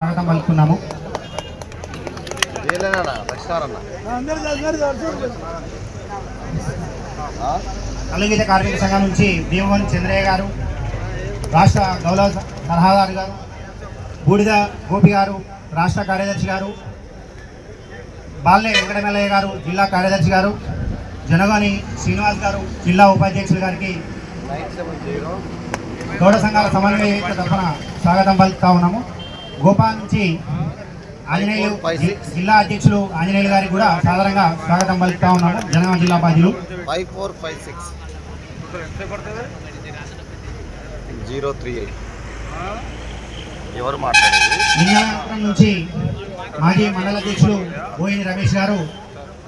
స్వాగతం పలుకుతున్నాము. అలుగీత కార్మిక సంఘం నుంచి భీమవరం చంద్రయ్య గారు, రాష్ట్ర గౌరవ సలహాదారు గారు, బూడిద గోపి గారు రాష్ట్ర కార్యదర్శి గారు, బాల్నే వెంకటమల్లయ్య గారు జిల్లా కార్యదర్శి గారు, జనగాని శ్రీనివాస్ గారు జిల్లా ఉపాధ్యక్షులు గారికి గౌడ సంఘాల సమన్వయ తరఫున స్వాగతం పలుకుతా ఉన్నాము. గోపాల్ నుంచి ఆంజనేయులు జిల్లా అధ్యక్షులు ఆంజనేయులు గారికి కూడా సాధారణంగా స్వాగతం పలుకుతా ఉన్నాము. జనగామ జిల్లా బాధ్యులు 5456 ఎవరు మాట్లాడేది? నిజామాబాద్ నుంచి మాజీ మండల అధ్యక్షులు బోయిని రమేష్ గారు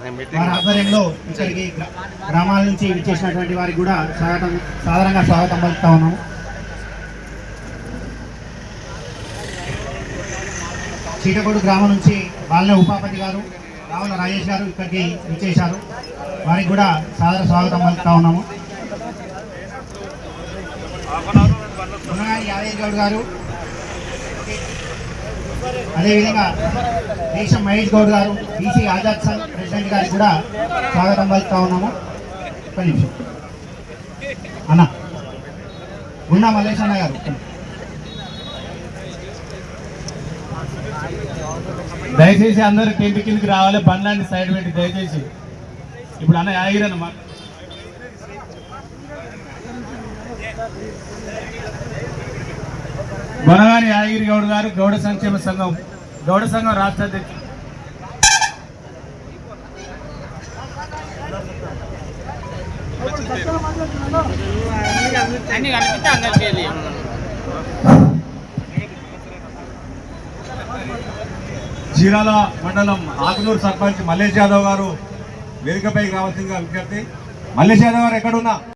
వారి ఆధ్వర్యంలో ఇక్కడికి గ్రామాల నుంచి విచ్చేసినటువంటి వారికి కూడా సాధారణంగా స్వాగతం పలుకుతా ఉన్నాము. చీటకోడు గ్రామం నుంచి బాల్నే ఉపాపతి గారు, రావుల రాజేష్ గారు ఇక్కడికి విచ్చేశారు. వారికి కూడా సాదర స్వాగతం పలుకుతా ఉన్నాము. యాదయ్య గౌడ్ గారు, అదేవిధంగా దేశం మహేష్ గౌడ్ గారు బీసీ ఆజాద్ సంఘ్ ప్రెసిడెంట్ గారికి కూడా స్వాగతం పలుకుతా ఉన్నాము. ఒక్క నిమిషం అన్న గుండా మల్లేష్ అన్న గారు, దయచేసి అందరూ టెంట్ కిందకి రావాలి. బండ్లాంటి సైడ్ పెట్టి దయచేసి. ఇప్పుడు అన్న యాదగిరి అన్న గొనగాని యాదగిరి గౌడ్ గారు గౌడ సంక్షేమ సంఘం రాష్ట్ర అధ్యక్షుడు. చీరాల మండలం ఆకునూరు సర్పంచ్ మల్లేష్ యాదవ్ గారు వేదికపైకి రావాల్సిందిగా విజ్ఞప్తి. మల్లేష్ యాదవ్ గారు ఎక్కడున్నా